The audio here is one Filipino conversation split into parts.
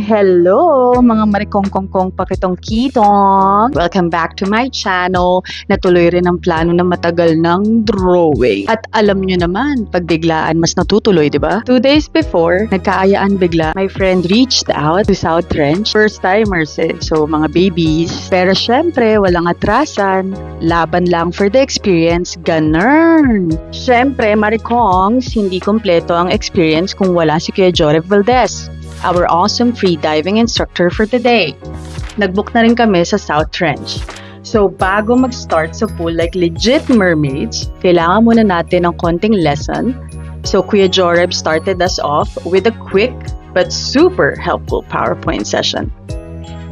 Hello mga marikongkongkong pakitong kitong! Welcome back to my channel. Natuloy rin ang plano na matagal ng drawing. At alam nyo naman, pag biglaan mas natutuloy, di ba? 2 days before, nagkaayaan bigla. My friend reached out to South Trench. First timers eh. So mga babies. Pero syempre, walang atrasan. Laban lang for the experience. Ganun! Syempre, marikongs, hindi kompleto ang experience kung wala si Kuya Joref Valdez, our awesome free diving instructor for today. Nagbook na rin kami sa South Trench. So, bago mag-start sa pool like legit mermaids, kailangan muna natin ng konting lesson. So, Kuya Joreb started us off with a quick but super helpful PowerPoint session.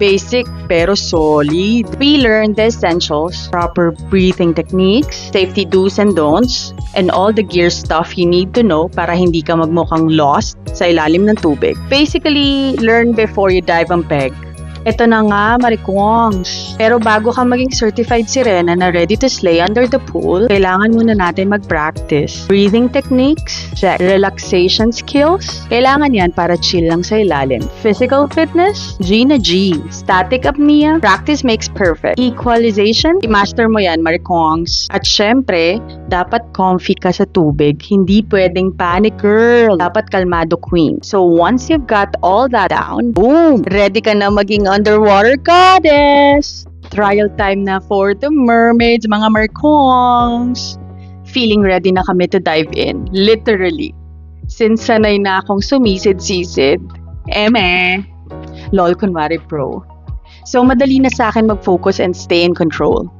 Basic pero solid. We learned the essentials, proper breathing techniques, safety do's and don'ts, and all the gear stuff you need to know para hindi ka magmukhang lost sa ilalim ng tubig. Basically, learn before you dive ang peg. Ito na nga, marikongs. Pero bago ka maging certified sirena na ready to slay under the pool, kailangan muna natin mag-practice. Breathing techniques, check. Relaxation skills, kailangan yan para chill lang sa ilalim. Physical fitness, G na G. Static apnea, practice makes perfect. Equalization, i-master mo yan, marikongs. At syempre, dapat comfy ka sa tubig. Hindi pwedeng panic girl. Dapat kalmado queen. So once you've got all that down, boom! Ready ka na maging underwater goddess! Trial time na for the mermaids, mga merkongs. Feeling ready na kami to dive in. Literally. Since sanay na akong sumisid-sisid, lol kunwari pro. So madali na sa akin mag-focus and stay in control.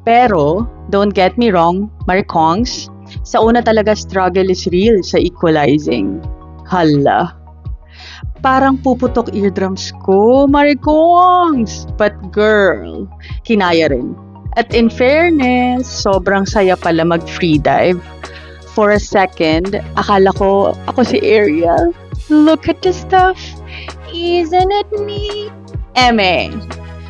Pero, don't get me wrong, marikongs, sa una talaga struggle is real sa equalizing. Hala. Parang puputok eardrums ko, marikongs! But girl, kinaya rin. At in fairness, sobrang saya pala mag-free dive. For a second, akala ko ako si Ariel. Look at the stuff! Isn't it neat?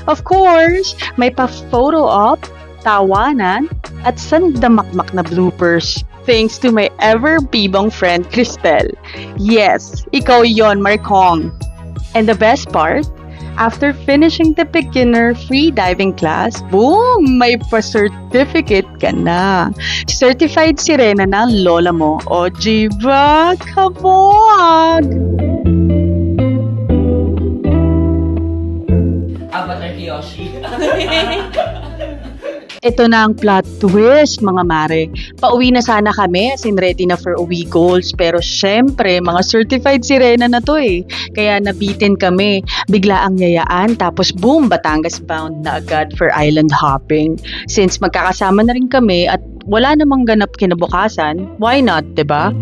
Of course, may pa-photo op, tawanan, at sandamakmak na bloopers. Thanks to my ever-bibong friend, Cristel. Yes, ikaw yon, Marikong. And the best part, after finishing the beginner free diving class, boom! May pa-certificate ka na. Certified sirena na ang lola mo. O, diba? Kabog! Avatar Kiyoshi. Ito na ang plot twist, mga mare. Pauwi na sana kami, as in ready na for uwi goals. Pero syempre, mga certified sirena na to eh. Kaya nabitin kami. Bigla ang yayaan, tapos boom, Batangas bound na agad for island hopping. Since magkakasama na rin kami at wala namang ganap kinabukasan, why not, diba?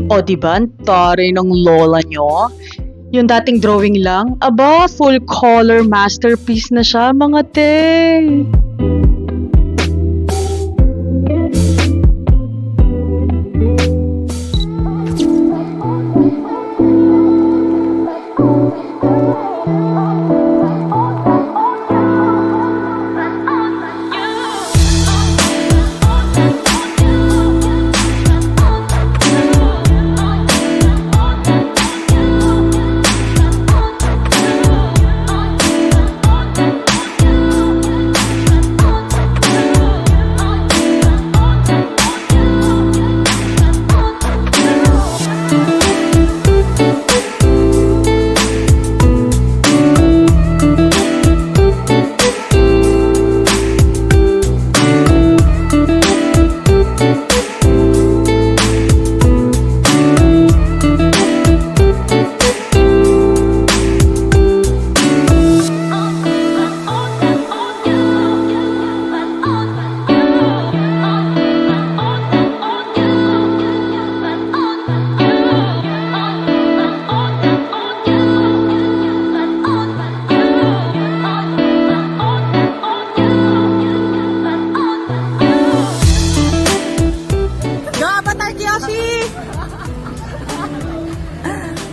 O diba, ang taray ng lola nyo? Yung dating drawing lang, aba, full color masterpiece na siya, mga te!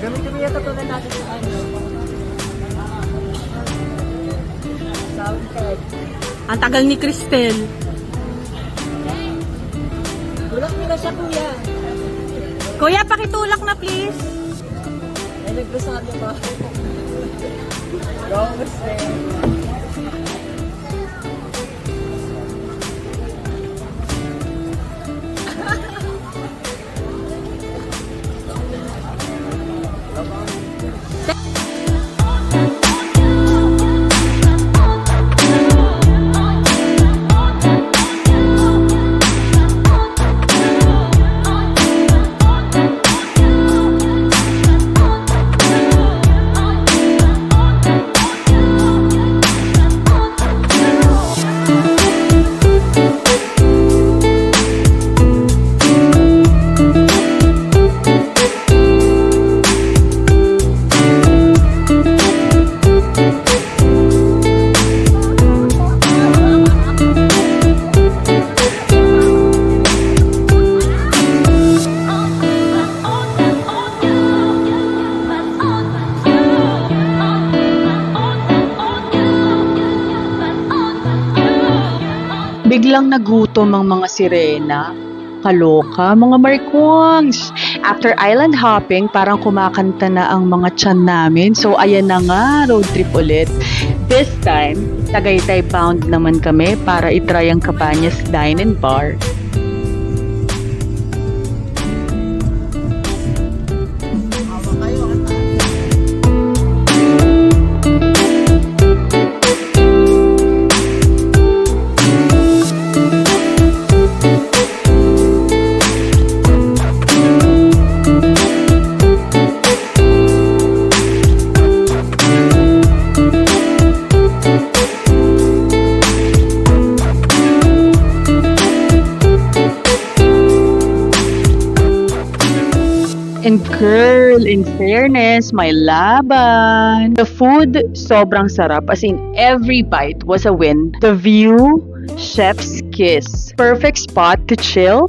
Kami yata tulad natin sa ano. Sound card. Ang tagal ni Cristel. Tulak nyo na siya, kuya. Kuya, pakitulak na please. Ay, nagpasabi ba? Wrong mistake. Biglang nagutom ang mga sirena. Kaloka, mga marikwongs. After island hopping, parang kumakanta na ang mga tiyan namin. So, ayan na nga, road trip ulit. This time, Tagaytay bound naman kami para itry ang Cabañas Dine and Bar. And girl, in fairness, may laban. The food, sobrang sarap. As in, every bite was a win. The view, chef's kiss. Perfect spot to chill,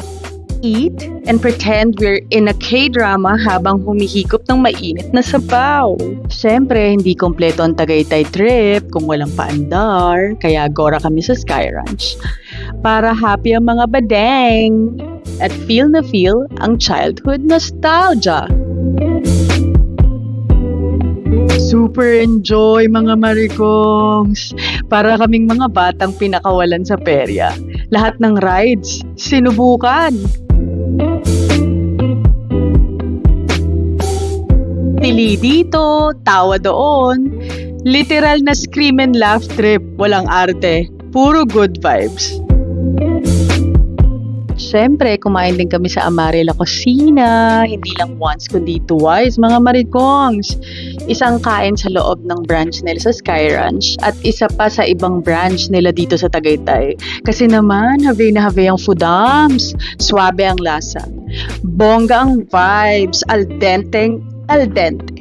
eat, and pretend we're in a K-drama habang humihigop ng mainit na sabaw. Siyempre, hindi kompleto ang Tagaytay trip kung walang paandar. Kaya agora kami sa Sky Ranch. Para happy ang mga badeng at feel na feel ang childhood nostalgia. Super enjoy mga marikongs. Para kaming mga batang pinakawalan sa perya. Lahat ng rides, sinubukan. Tili dito, tawa doon. Literal na scream and laugh trip, walang arte. Puro good vibes. Siyempre, kumain din kami sa Amare La Cocina, hindi lang once kundi twice, mga marikongs. Isang kain sa loob ng branch nila sa Sky Ranch at isa pa sa ibang branch nila dito sa Tagaytay. Kasi naman, have na have ang foodams, swabe ang lasa, bongga ang vibes, al dente, al dente.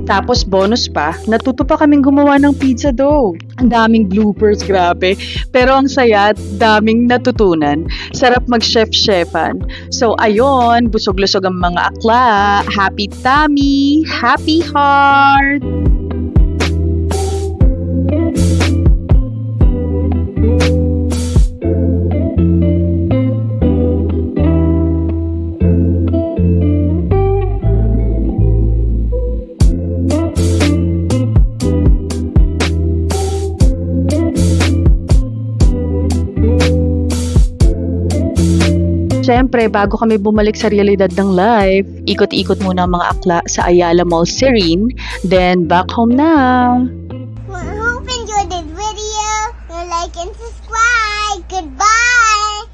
Tapos bonus pa, natuto pa kaming gumawa ng pizza dough. Ang daming bloopers, grabe. Pero ang saya, daming natutunan. Sarap mag-chef-chefan. So ayun, busog-lusog ang mga akla. Happy tummy, happy heart. Siyempre, bago kami bumalik sa realidad ng life, ikot-ikot muna ang mga akla sa Ayala Mall Serene, then back home na. Well, I hope you enjoyed this video. Like and subscribe. Goodbye.